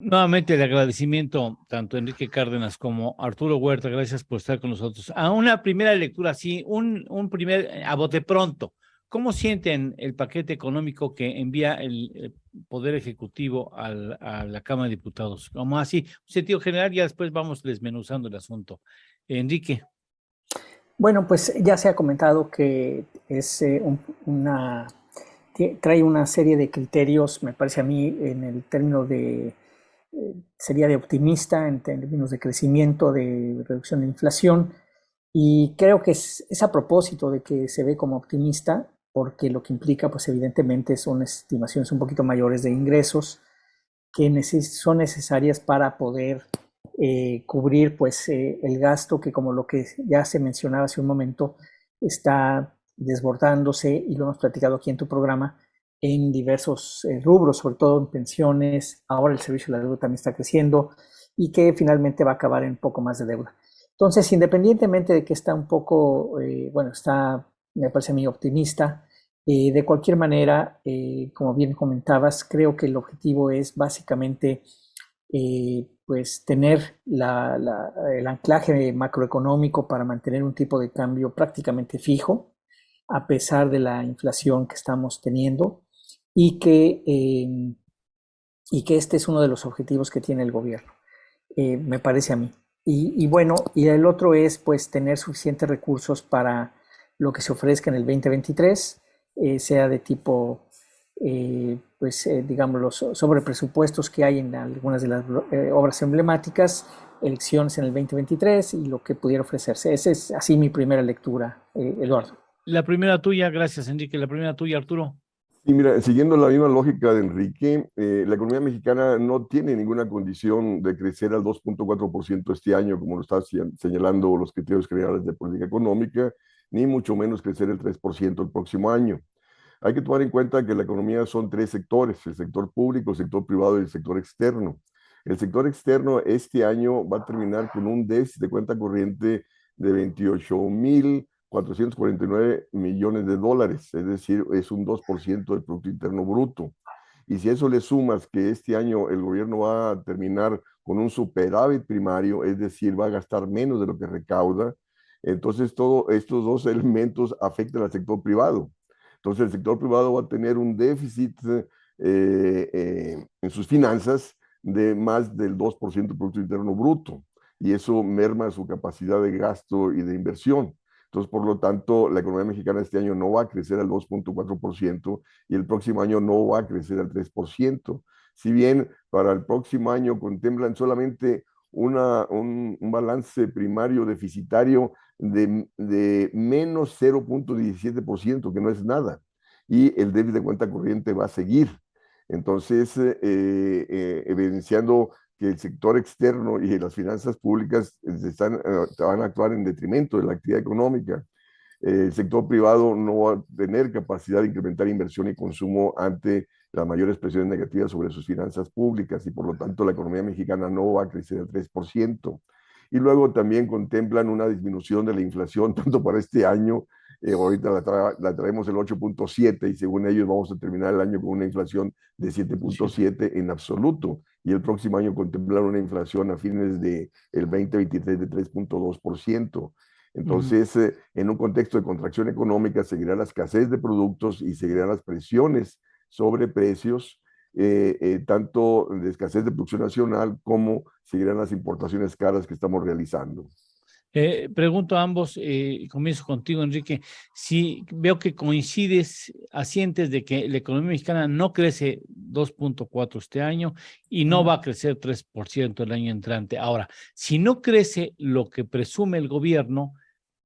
Nuevamente el agradecimiento tanto a Enrique Cárdenas como a Arturo Huerta, gracias por estar con nosotros. A una primera lectura, sí, un primer, a bote pronto, ¿cómo sienten el paquete económico que envía el Poder Ejecutivo a la Cámara de Diputados? Como así, un sentido general, ya después vamos desmenuzando el asunto. Enrique. Bueno, pues ya se ha comentado que es trae una serie de criterios, me parece a mí, en el término de, sería de optimista, en términos de crecimiento, de reducción de inflación, y creo que es a propósito de que se ve como optimista, porque lo que implica, pues evidentemente, son estimaciones un poquito mayores de ingresos que son necesarias para poder cubrir pues el gasto que, como lo que ya se mencionaba hace un momento, está desbordándose, y lo hemos platicado aquí en tu programa, en diversos rubros, sobre todo en pensiones. Ahora el servicio de la deuda también está creciendo, y que finalmente va a acabar en un poco más de deuda. Entonces, independientemente de que está un poco, bueno, está, me parece a mí, optimista, de cualquier manera, como bien comentabas, creo que el objetivo es básicamente pues tener el anclaje macroeconómico para mantener un tipo de cambio prácticamente fijo, a pesar de la inflación que estamos teniendo, y que este es uno de los objetivos que tiene el gobierno, me parece a mí. Y bueno, y el otro es pues tener suficientes recursos para lo que se ofrezca en el 2023, sea de tipo, digamos, los sobrepresupuestos que hay en algunas de las obras emblemáticas, elecciones en el 2023 y lo que pudiera ofrecerse. Esa es así mi primera lectura, Eduardo. La primera tuya, gracias Enrique, la primera tuya, Arturo. Y mira, siguiendo la misma lógica de Enrique, la economía mexicana no tiene ninguna condición de crecer al 2.4% este año, como lo están señalando los criterios generales de política económica, ni mucho menos crecer el 3% el próximo año. Hay que tomar en cuenta que la economía son tres sectores: el sector público, el sector privado y el sector externo. El sector externo este año va a terminar con un déficit de cuenta corriente de 28.449 millones de dólares, es decir, es un 2% del Producto Interno Bruto. Y si a eso le sumas que este año el gobierno va a terminar con un superávit primario, es decir, va a gastar menos de lo que recauda, entonces todos estos dos elementos afectan al sector privado. Entonces el sector privado va a tener un déficit en sus finanzas de más del 2% del Producto Interno Bruto, y eso merma su capacidad de gasto y de inversión. Entonces, por lo tanto, la economía mexicana este año no va a crecer al 2.4% y el próximo año no va a crecer al 3%. Si bien para el próximo año contemplan solamente un balance primario deficitario de menos 0.17%, que no es nada, y el déficit de cuenta corriente va a seguir. Entonces, evidenciando que el sector externo y las finanzas públicas van a actuar en detrimento de la actividad económica. El sector privado no va a tener capacidad de incrementar inversión y consumo ante las mayores presiones negativas sobre sus finanzas públicas, y por lo tanto la economía mexicana no va a crecer al 3%. Y luego también contemplan una disminución de la inflación tanto para este año. Ahorita la traemos el 8.7, y según ellos vamos a terminar el año con una inflación de 7.7 en absoluto, y el próximo año contemplar una inflación a fines del 2023 de 3.2%. Entonces, en un contexto de contracción económica, seguirá la escasez de productos y seguirán las presiones sobre precios, tanto de escasez de producción nacional como seguirán las importaciones caras que estamos realizando. Pregunto a ambos, comienzo contigo, Enrique, si veo que coincides, asientes de que la economía mexicana no crece 2.4 este año y no va a crecer 3% el año entrante. Ahora, si no crece lo que presume el gobierno,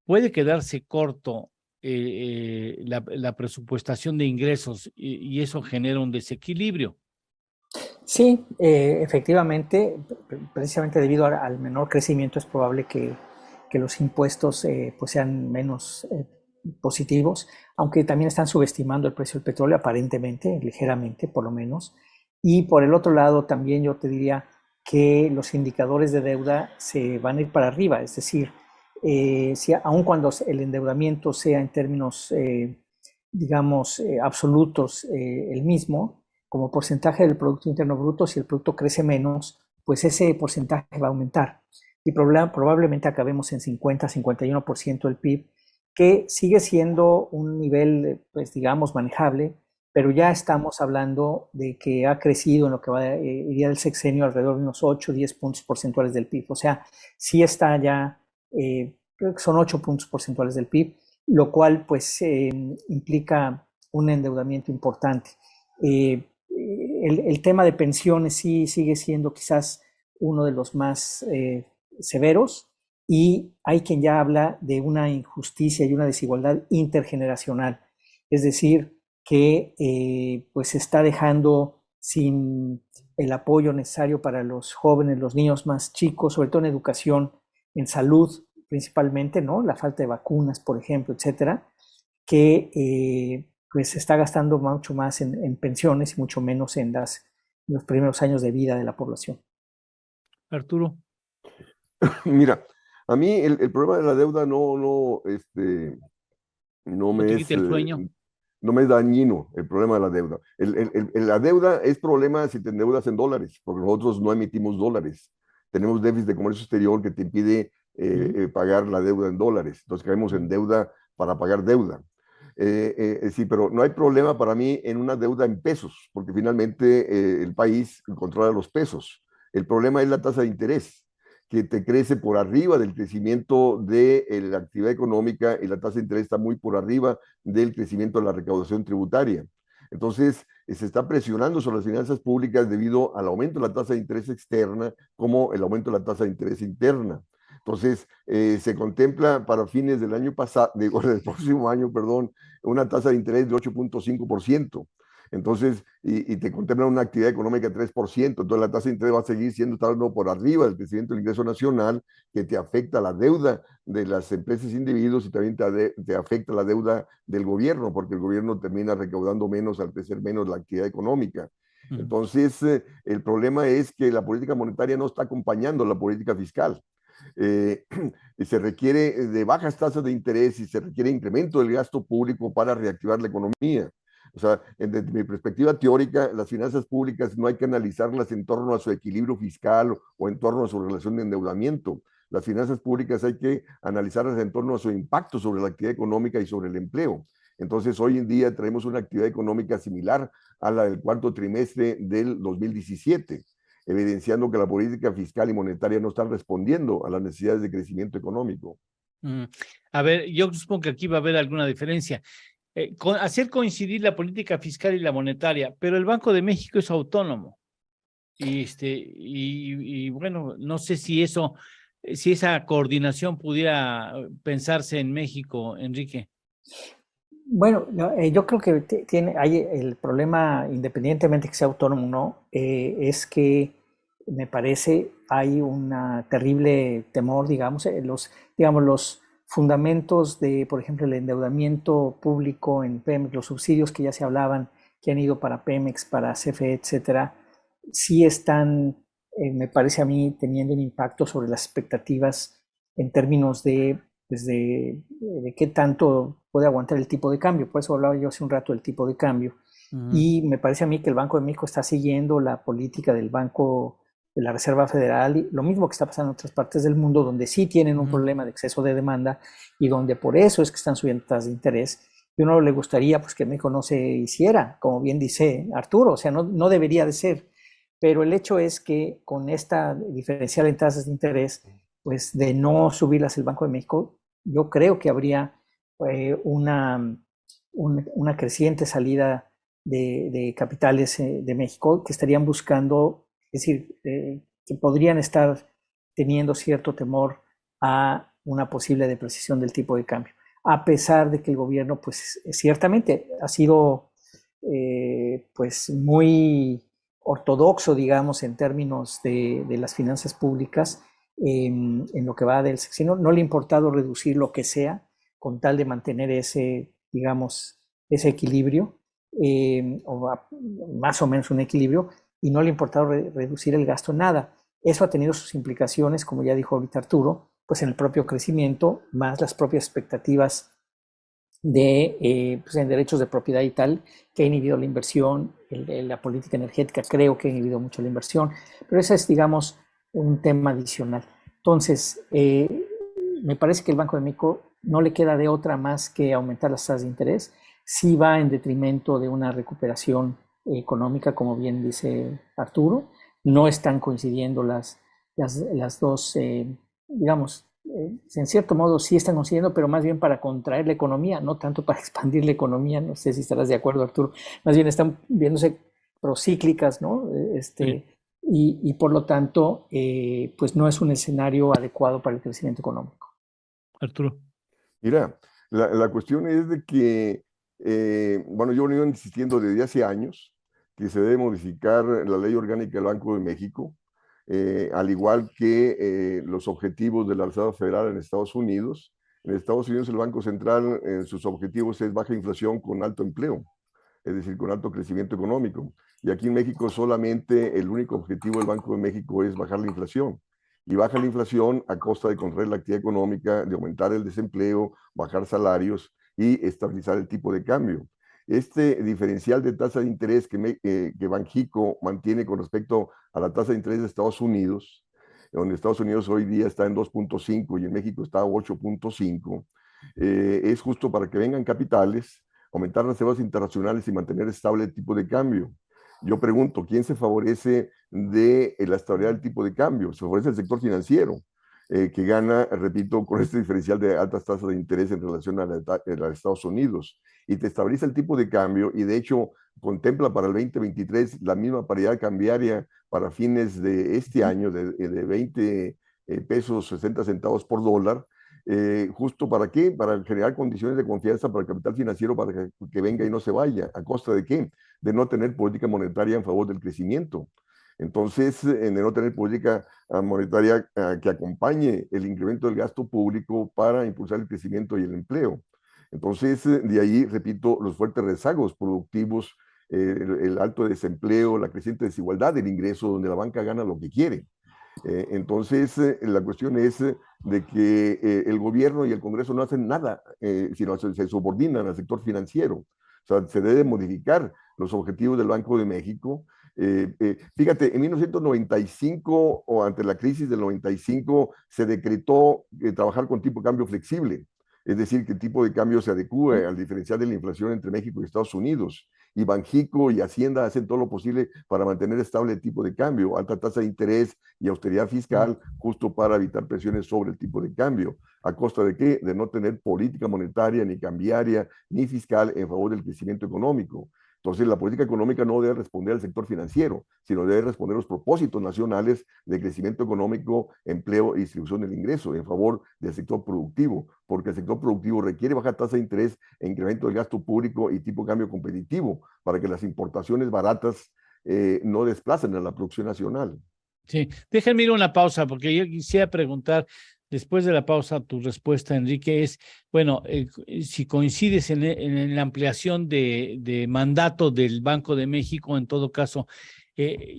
puede quedarse corto la presupuestación de ingresos y eso genera un desequilibrio. Sí, efectivamente, precisamente debido al menor crecimiento es probable que los impuestos pues sean menos positivos, aunque también están subestimando el precio del petróleo aparentemente, ligeramente por lo menos. Y por el otro lado también yo te diría que los indicadores de deuda se van a ir para arriba, es decir, si, aun cuando el endeudamiento sea en términos, digamos, absolutos el mismo, como porcentaje del Producto Interno Bruto, si el producto crece menos, pues ese porcentaje va a aumentar. Y probablemente acabemos en 50-51% del PIB, que sigue siendo un nivel, pues digamos, manejable, pero ya estamos hablando de que ha crecido en lo que iría del sexenio alrededor de unos 8-10 puntos porcentuales del PIB. O sea, sí está ya, creo que son 8 puntos porcentuales del PIB, lo cual pues implica un endeudamiento importante. El tema de pensiones sí sigue siendo quizás uno de los más severos, y hay quien ya habla de una injusticia y una desigualdad intergeneracional. Es decir, que pues se está dejando sin el apoyo necesario para los jóvenes, los niños más chicos, sobre todo en educación, en salud principalmente, ¿no? La falta de vacunas, por ejemplo, etcétera, que pues se está gastando mucho más en pensiones y mucho menos en los primeros años de vida de la población. Arturo. Mira, a mí el problema de la deuda no No te quite el sueño. no me es dañino el problema de la deuda. La deuda es problema si te endeudas en dólares, porque nosotros no emitimos dólares. Tenemos déficit de comercio exterior que te impide pagar la deuda en dólares. Entonces caemos en deuda para pagar deuda. Sí, pero no hay problema para mí en una deuda en pesos, porque finalmente el país controla los pesos. El problema es la tasa de interés, que te crece por arriba del crecimiento de la actividad económica, y la tasa de interés está muy por arriba del crecimiento de la recaudación tributaria. Entonces, se está presionando sobre las finanzas públicas debido al aumento de la tasa de interés externa como el aumento de la tasa de interés interna. Entonces, se contempla para fines del año pasado, del próximo año, perdón, una tasa de interés de 8.5%. Entonces, y te contemplan una actividad económica de 3%, entonces la tasa de interés va a seguir siendo tal vez por arriba del crecimiento del ingreso nacional, que te afecta la deuda de las empresas e individuos, y también te afecta la deuda del gobierno, porque el gobierno termina recaudando menos al crecer menos la actividad económica. Entonces, el problema es que la política monetaria no está acompañando la política fiscal. Y se requiere de bajas tasas de interés y se requiere incremento del gasto público para reactivar la economía. O sea, desde mi perspectiva teórica, las finanzas públicas no hay que analizarlas en torno a su equilibrio fiscal o en torno a su relación de endeudamiento. Las finanzas públicas hay que analizarlas en torno a su impacto sobre la actividad económica y sobre el empleo. Entonces, hoy en día traemos una actividad económica similar a la del cuarto trimestre del 2017, evidenciando que la política fiscal y monetaria no están respondiendo a las necesidades de crecimiento económico. A ver, yo supongo que aquí va a haber alguna diferencia. Hacer coincidir la política fiscal y la monetaria, pero el Banco de México es autónomo. Y bueno, no sé si esa coordinación pudiera pensarse en México, Enrique. Bueno, yo creo que hay el problema, independientemente que sea autónomo o no, es que me parece hay un terrible temor, digamos, los fundamentos de, por ejemplo, el endeudamiento público en Pemex, los subsidios que ya se hablaban, que han ido para Pemex, para CFE, etcétera, sí están, me parece a mí, teniendo un impacto sobre las expectativas en términos de qué tanto puede aguantar el tipo de cambio. Por eso hablaba yo hace un rato del tipo de cambio. Y me parece a mí que el Banco de México está siguiendo la política del Banco de la Reserva Federal, y lo mismo que está pasando en otras partes del mundo, donde sí tienen un problema de exceso de demanda y donde por eso es que están subiendo tasas de interés. Y uno le gustaría pues que México no se hiciera, como bien dice Arturo, o sea, no debería de ser. Pero el hecho es que con esta diferencial en tasas de interés, pues de no subirlas el Banco de México, yo creo que habría una creciente salida de capitales de México que estarían buscando, es decir, que podrían estar teniendo cierto temor a una posible depreciación del tipo de cambio, a pesar de que el gobierno, pues ciertamente ha sido pues muy ortodoxo, digamos, en términos de las finanzas públicas en lo que va del sexenio. No le ha importado reducir lo que sea con tal de mantener ese, digamos, ese equilibrio, o más o menos un equilibrio, y no le ha importado reducir el gasto nada. Eso ha tenido sus implicaciones, como ya dijo ahorita Arturo, pues en el propio crecimiento, más las propias expectativas pues en derechos de propiedad y tal, que ha inhibido la inversión. La política energética creo que ha inhibido mucho la inversión, pero ese es, digamos, un tema adicional. Entonces, me parece que el Banco de México no le queda de otra más que aumentar las tasas de interés. Sí va en detrimento de una recuperación económica, como bien dice Arturo. No están coincidiendo las dos, digamos, en cierto modo sí están coincidiendo, pero más bien para contraer la economía, no tanto para expandir la economía. No sé si estarás de acuerdo, Arturo. Más bien están viéndose procíclicas, ¿no? Sí, Y por lo tanto, pues no es un escenario adecuado para el crecimiento económico. Arturo. Mira, la cuestión es de que, bueno, yo he venido insistiendo desde hace años que se debe modificar la ley orgánica del Banco de México, al igual que los objetivos de la Reserva Federal en Estados Unidos. En Estados Unidos el Banco Central, sus objetivos es baja inflación con alto empleo, es decir, con alto crecimiento económico. Y aquí en México solamente el único objetivo del Banco de México es bajar la inflación. Y baja la inflación a costa de contraer la actividad económica, de aumentar el desempleo, bajar salarios y estabilizar el tipo de cambio. Este diferencial de tasa de interés que Banxico mantiene con respecto a la tasa de interés de Estados Unidos, donde Estados Unidos hoy día está en 2.5 y en México está a 8.5, es justo para que vengan capitales, aumentar las reservas internacionales y mantener estable el tipo de cambio. Yo pregunto, ¿quién se favorece de la estabilidad del tipo de cambio? Se favorece el sector financiero, que gana, repito, con este diferencial de altas tasas de interés en relación a la de Estados Unidos. Y te estabiliza el tipo de cambio y de hecho contempla para el 2023 la misma paridad cambiaria para fines de este año de 20 pesos 60 centavos por dólar. ¿Justo para qué? Para generar condiciones de confianza para el capital financiero para que venga y no se vaya. ¿A costa de qué? De no tener política monetaria en favor del crecimiento. Entonces, de no tener política monetaria que acompañe el incremento del gasto público para impulsar el crecimiento y el empleo. Entonces, de ahí, repito, los fuertes rezagos productivos, el alto desempleo, la creciente desigualdad del ingreso, donde la banca gana lo que quiere. Entonces, la cuestión es de que el gobierno y el Congreso no hacen nada, sino se subordinan al sector financiero. O sea, se debe modificar los objetivos del Banco de México. Fíjate, en 1995 o ante la crisis del 95 se decretó trabajar con tipo de cambio flexible, es decir, que el tipo de cambio se adecue al diferencial de la inflación entre México y Estados Unidos. Y Banxico y Hacienda hacen todo lo posible para mantener estable el tipo de cambio, alta tasa de interés y austeridad fiscal, justo para evitar presiones sobre el tipo de cambio. ¿A costa de qué? De no tener política monetaria, ni cambiaria, ni fiscal en favor del crecimiento económico. Entonces, la política económica no debe responder al sector financiero, sino debe responder a los propósitos nacionales de crecimiento económico, empleo y distribución del ingreso en favor del sector productivo, porque el sector productivo requiere baja tasa de interés e incremento del gasto público y tipo de cambio competitivo para que las importaciones baratas no desplacen a la producción nacional. Sí, déjenme ir a una pausa porque yo quisiera preguntar, después de la pausa, tu respuesta, Enrique, es, bueno, si coincides en la ampliación de mandato del Banco de México, en todo caso,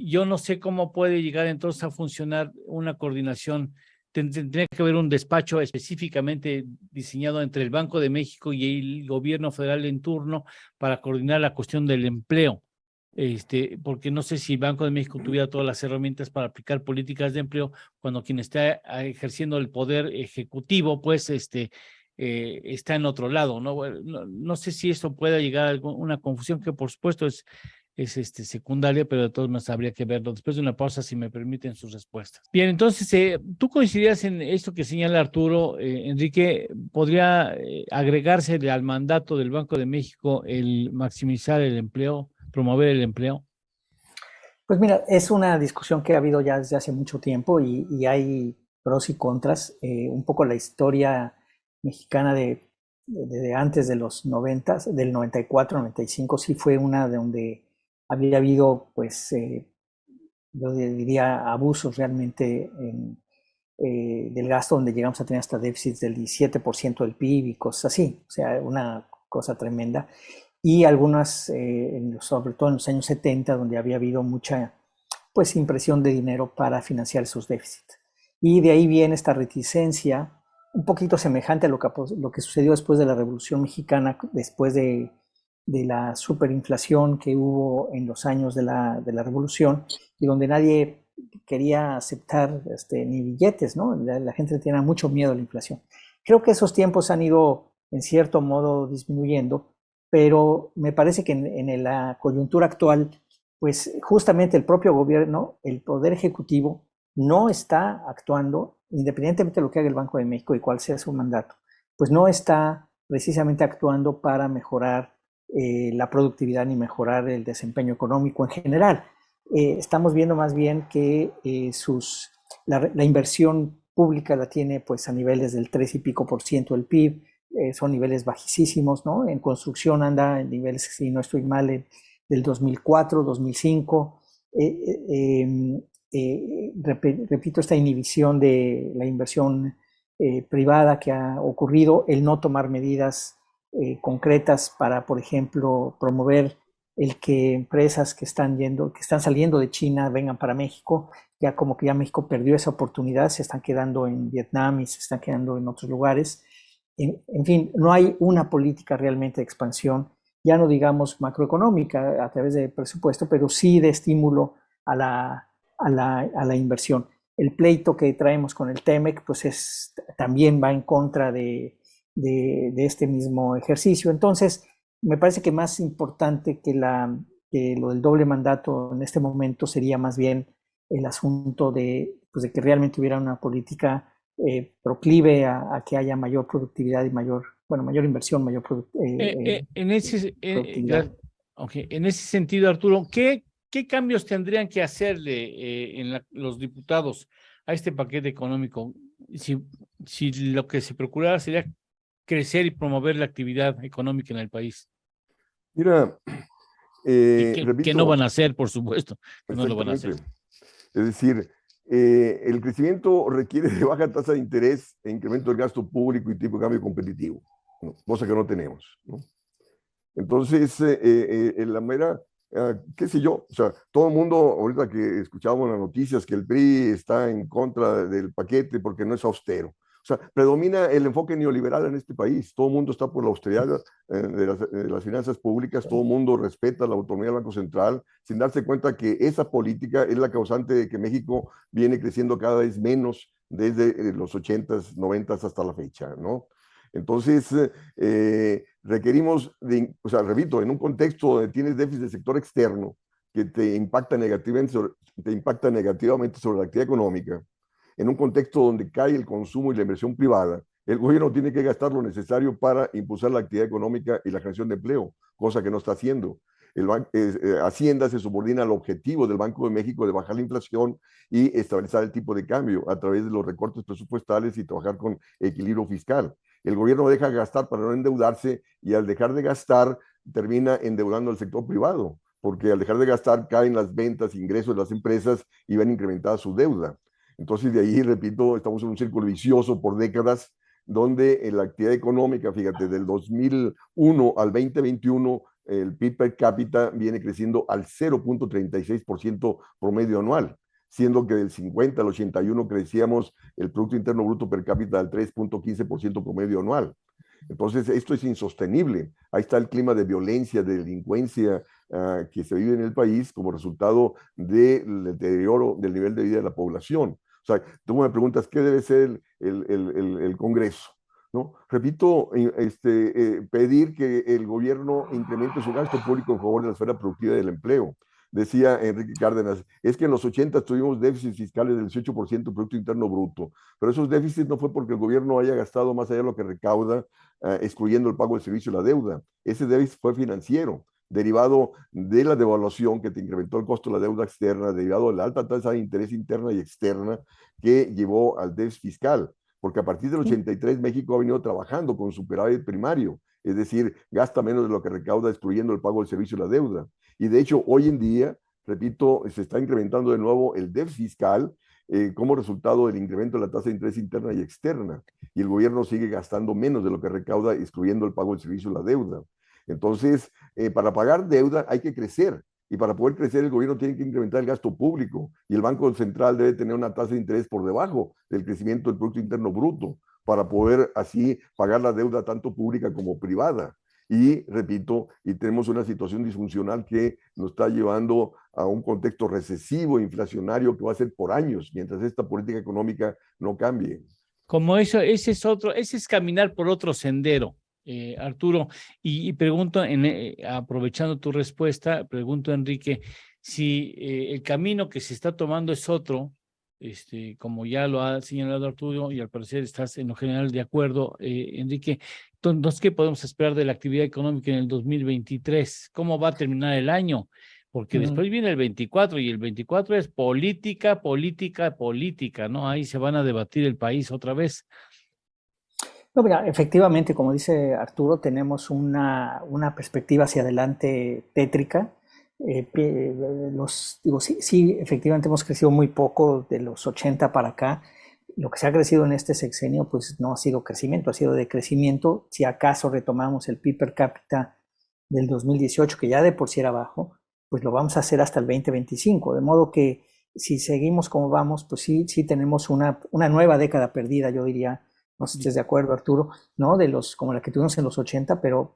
yo no sé cómo puede llegar entonces a funcionar una coordinación. Tendría que haber un despacho específicamente diseñado entre el Banco de México y el gobierno federal en turno para coordinar la cuestión del empleo. Porque no sé si el Banco de México tuviera todas las herramientas para aplicar políticas de empleo cuando quien está ejerciendo el poder ejecutivo, pues, está en otro lado, ¿no? Bueno, no sé si esto pueda llegar a una confusión que por supuesto es secundaria, pero de todos modos habría que verlo después de una pausa, si me permiten sus respuestas. Bien, entonces, ¿tú coincidías en esto que señala Arturo, Enrique? ¿Podría agregarse al mandato del Banco de México el maximizar el empleo, promover el empleo? Pues mira, es una discusión que ha habido ya desde hace mucho tiempo y hay pros y contras. Un poco la historia mexicana de antes de los 90, del 94, 95, sí fue una de donde había habido, pues, yo diría, abusos realmente del gasto, donde llegamos a tener hasta déficits del 17% del PIB y cosas así. O sea, una cosa tremenda. Y algunas, sobre todo en los años 70, donde había habido mucha, pues, impresión de dinero para financiar esos déficits. Y de ahí viene esta reticencia un poquito semejante a lo que sucedió después de la Revolución Mexicana, después de la superinflación que hubo en los años de la Revolución, y donde nadie quería aceptar ni billetes, ¿no? La gente tenía mucho miedo a la inflación. Creo que esos tiempos han ido, en cierto modo, disminuyendo, pero me parece que en la coyuntura actual, pues justamente el propio gobierno, el Poder Ejecutivo, no está actuando, independientemente de lo que haga el Banco de México y cuál sea su mandato, pues no está precisamente actuando para mejorar la productividad ni mejorar el desempeño económico en general. Estamos viendo más bien que la inversión pública la tiene pues a niveles del 3 y pico por ciento del PIB, son niveles bajísimos, ¿no? En construcción anda en niveles, si no estoy mal, del 2004, 2005. Repito, esta inhibición de la inversión privada que ha ocurrido, el no tomar medidas concretas para, por ejemplo, promover el que empresas que están saliendo de China vengan para México, ya como que ya México perdió esa oportunidad, se están quedando en Vietnam y se están quedando en otros lugares. En fin, no hay una política realmente de expansión, ya no digamos macroeconómica a través del presupuesto, pero sí de estímulo a la inversión. El pleito que traemos con el TEMEC, pues también va en contra de este mismo ejercicio. Entonces, me parece que más importante que lo del doble mandato en este momento sería más bien el asunto de que realmente hubiera una política proclive a que haya mayor productividad y mayor inversión, mayor productividad. En ese sentido, Arturo, ¿qué cambios tendrían que hacerle los diputados a este paquete económico si lo que se procurara sería crecer y promover la actividad económica en el país? Mira, repito, que no van a hacer, por supuesto, que no lo van a hacer. Es decir, el crecimiento requiere de baja tasa de interés e incremento del gasto público y tipo de cambio competitivo, ¿no? Cosa que no tenemos, ¿no? Entonces, en la mera, qué sé yo, o sea, todo el mundo, ahorita que escuchábamos las noticias, que el PRI está en contra del paquete porque no es austero. O sea, predomina el enfoque neoliberal en este país. Todo el mundo está por la austeridad de las finanzas públicas, todo el mundo respeta la autonomía del Banco Central, sin darse cuenta que esa política es la causante de que México viene creciendo cada vez menos desde los 80s, 90s hasta la fecha, ¿no? Entonces, requerimos, o sea, repito, en un contexto donde tienes déficit del sector externo que te impacta negativamente sobre la actividad económica, en un contexto donde cae el consumo y la inversión privada, el gobierno tiene que gastar lo necesario para impulsar la actividad económica y la creación de empleo, cosa que no está haciendo. Hacienda se subordina al objetivo del Banco de México de bajar la inflación y estabilizar el tipo de cambio a través de los recortes presupuestales y trabajar con equilibrio fiscal. El gobierno deja gastar para no endeudarse y al dejar de gastar termina endeudando al sector privado, porque al dejar de gastar caen las ventas, ingresos de las empresas y ven incrementada su deuda. Entonces de ahí, repito, estamos en un círculo vicioso por décadas donde en la actividad económica, fíjate, del 2001 al 2021, el PIB per cápita viene creciendo al 0.36% promedio anual, siendo que del 50 al 81 crecíamos el Producto Interno Bruto per cápita al 3.15% promedio anual. Entonces, esto es insostenible. Ahí está el clima de violencia, de delincuencia que se vive en el país como resultado del deterioro del nivel de vida de la población. O sea, tú me preguntas, ¿qué debe ser el Congreso? ¿No? Repito, pedir que el gobierno incremente su gasto público en favor de la esfera productiva y del empleo. Decía Enrique Cárdenas, es que en los 80 tuvimos déficits fiscales del 18% del Producto Interno Bruto, pero esos déficits no fue porque el gobierno haya gastado más allá de lo que recauda, excluyendo el pago del servicio y la deuda. Ese déficit fue financiero, derivado de la devaluación que te incrementó el costo de la deuda externa, derivado de la alta tasa de interés interna y externa que llevó al déficit fiscal. Porque a partir del 83 México ha venido trabajando con superávit primario, es decir, gasta menos de lo que recauda excluyendo el pago del servicio y la deuda. Y de hecho, hoy en día, repito, se está incrementando de nuevo el déficit fiscal como resultado del incremento de la tasa de interés interna y externa. Y el gobierno sigue gastando menos de lo que recauda, excluyendo el pago del servicio y la deuda. Entonces, para pagar deuda hay que crecer. Y para poder crecer, el gobierno tiene que incrementar el gasto público y el Banco Central debe tener una tasa de interés por debajo del crecimiento del Producto Interno Bruto, para poder así pagar la deuda tanto pública como privada. Y repito, y tenemos una situación disfuncional que nos está llevando a un contexto recesivo, inflacionario, que va a ser por años, mientras esta política económica no cambie. Como eso, ese es caminar por otro sendero, Arturo. Y pregunto, aprovechando tu respuesta, pregunto, Enrique, si el camino que se está tomando es otro, como ya lo ha señalado Arturo, y al parecer estás en lo general de acuerdo, Enrique. Entonces, ¿qué podemos esperar de la actividad económica en el 2023? ¿Cómo va a terminar el año? Porque después viene el 24 y el 24 es política, política, política, ¿no? Ahí se van a debatir el país otra vez. No, mira, efectivamente, como dice Arturo, tenemos una perspectiva hacia adelante tétrica. Sí, efectivamente hemos crecido muy poco de los 80 para acá. Lo que se ha crecido en este sexenio, pues no ha sido crecimiento, ha sido decrecimiento. Si acaso retomamos el PIB per cápita del 2018, que ya de por sí era bajo, pues lo vamos a hacer hasta el 2025. De modo que si seguimos como vamos, pues sí tenemos una nueva década perdida, yo diría. No sé si estés de acuerdo, Arturo, ¿no? Como la que tuvimos en los 80, pero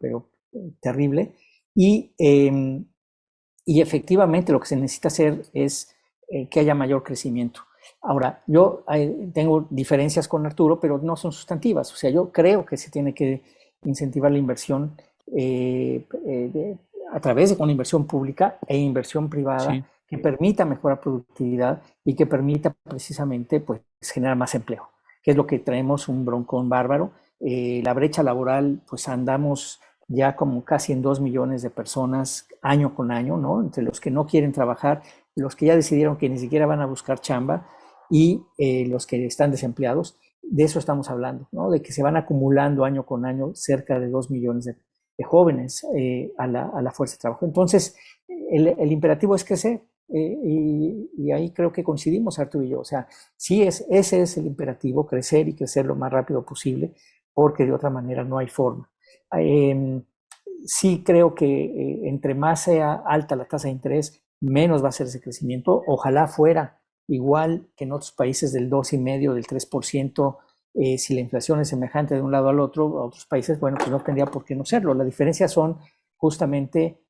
terrible. Y efectivamente lo que se necesita hacer es que haya mayor crecimiento. Ahora, yo tengo diferencias con Arturo, pero no son sustantivas. O sea, yo creo que se tiene que incentivar la inversión a través de una inversión pública e inversión privada, sí, que permita mejorar productividad y que permita precisamente pues, generar más empleo, que es lo que traemos un broncón bárbaro. La brecha laboral, pues andamos ya como casi en 2 millones de personas año con año, ¿no? Entre los que no quieren trabajar, los que ya decidieron que ni siquiera van a buscar chamba y los que están desempleados. De eso estamos hablando, ¿no? De que se van acumulando año con año cerca de 2 millones de jóvenes a la fuerza de trabajo. Entonces, el imperativo es crecer. Y ahí creo que coincidimos, Arturo y yo. O sea, sí, ese es el imperativo, crecer y crecer lo más rápido posible, porque de otra manera no hay forma. Sí creo que entre más sea alta la tasa de interés, menos va a ser ese crecimiento. Ojalá fuera igual que en otros países del 2,5%, del 3%. Si la inflación es semejante de un lado al otro, a otros países, bueno, pues no tendría por qué no serlo. La diferencia son justamente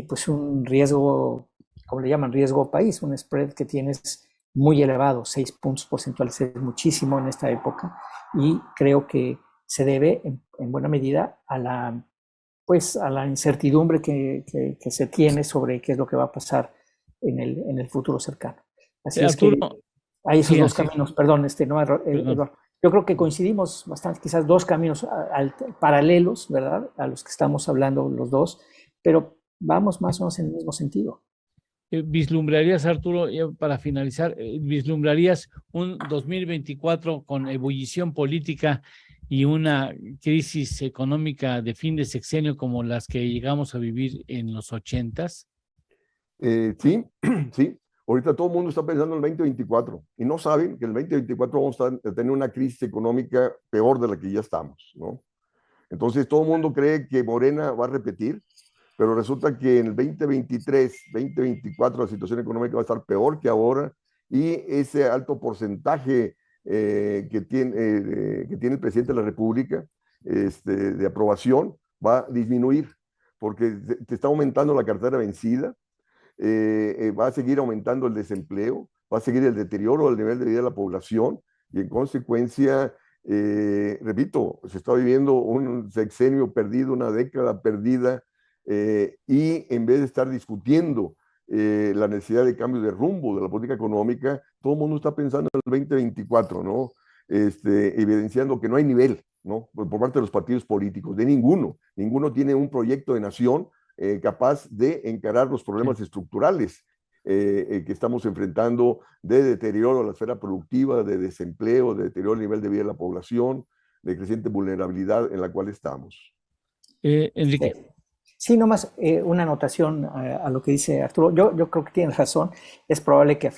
pues un riesgo, como le llaman, riesgo país, un spread que tienes muy elevado, 6 puntos porcentuales es muchísimo en esta época, y creo que se debe en buena medida a la incertidumbre que se tiene sobre qué es lo que va a pasar en el futuro cercano. Así Arturo, es que hay esos dos caminos, perdón, no, Eduardo. Yo creo que coincidimos bastante, quizás dos caminos paralelos, ¿verdad? A los que estamos hablando los dos, pero vamos más o menos en el mismo sentido. ¿Vislumbrarías, Arturo, para finalizar, vislumbrarías un 2024 con ebullición política y una crisis económica de fin de sexenio como las que llegamos a vivir en los 80s? Sí, sí. Ahorita todo el mundo está pensando en el 2024 y no saben que en el 2024 vamos a tener una crisis económica peor de la que ya estamos, ¿no? Entonces todo el mundo cree que Morena va a repetir, pero resulta que en el 2023, 2024 la situación económica va a estar peor que ahora y ese alto porcentaje que tiene el presidente de la República de aprobación va a disminuir porque te está aumentando la cartera vencida. Va a seguir aumentando el desempleo, va a seguir el deterioro del nivel de vida de la población y en consecuencia, repito, se está viviendo un sexenio perdido, una década perdida y en vez de estar discutiendo la necesidad de cambio de rumbo de la política económica, todo el mundo está pensando en el 2024, ¿no? Evidenciando que no hay nivel, ¿no? Por parte de los partidos políticos, de ninguno tiene un proyecto de nación capaz de encarar los problemas estructurales que estamos enfrentando de deterioro a la esfera productiva, de desempleo, de deterioro del nivel de vida de la población, de creciente vulnerabilidad en la cual estamos. Enrique. Sí, nomás una anotación a lo que dice Arturo. Yo creo que tienes razón. Es probable que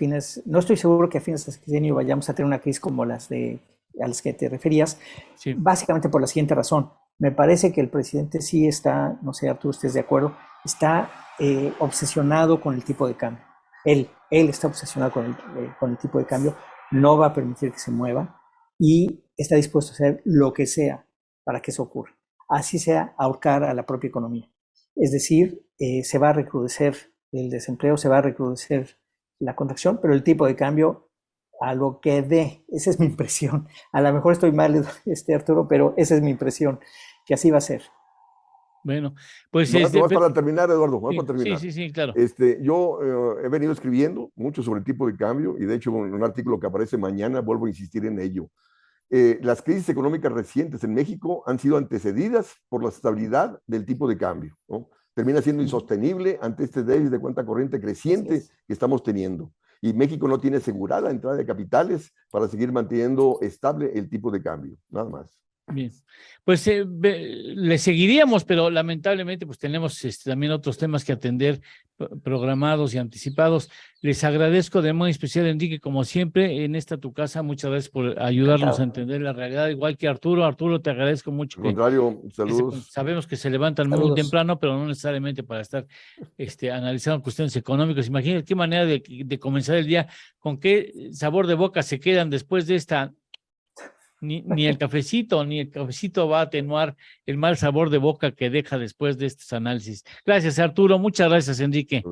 no estoy seguro que a fines de sexenio vayamos a tener una crisis como a las que te referías, sí, básicamente por la siguiente razón. Me parece que el presidente sí está, no sé, Arturo, estés de acuerdo, está obsesionado con el tipo de cambio. Él está obsesionado con el tipo de cambio, no va a permitir que se mueva y está dispuesto a hacer lo que sea para que eso ocurra. Así sea ahorcar a la propia economía. Es decir, se va a recrudecer el desempleo, se va a recrudecer la contracción, pero el tipo de cambio a lo que dé. Esa es mi impresión. A lo mejor estoy mal, Arturo, pero esa es mi impresión, que así va a ser. Bueno, pues para terminar, Eduardo, para terminar. Sí, claro. Yo he venido escribiendo mucho sobre el tipo de cambio y de hecho en un artículo que aparece mañana vuelvo a insistir en ello. Las crisis económicas recientes en México han sido antecedidas por la estabilidad del tipo de cambio, ¿no? Termina siendo insostenible ante este déficit de cuenta corriente creciente que estamos teniendo. Y México no tiene asegurada la entrada de capitales para seguir manteniendo estable el tipo de cambio, nada más. Bien, pues le seguiríamos, pero lamentablemente pues tenemos también otros temas que atender programados y anticipados. Les agradezco de modo especial, Enrique, como siempre, en esta tu casa. Muchas gracias por ayudarnos a entender la realidad, igual que Arturo. Arturo, te agradezco mucho. Al contrario, saludos. Sabemos que se levantan muy temprano, pero no necesariamente para estar analizando cuestiones económicas. Imagínate qué manera de comenzar el día, con qué sabor de boca se quedan después de esta. Ni el cafecito va a atenuar el mal sabor de boca que deja después de estos análisis. Gracias, Arturo. Muchas gracias, Enrique.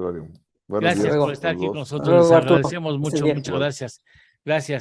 Gracias por estar aquí con nosotros. Les agradecemos mucho. Muchas gracias. Gracias.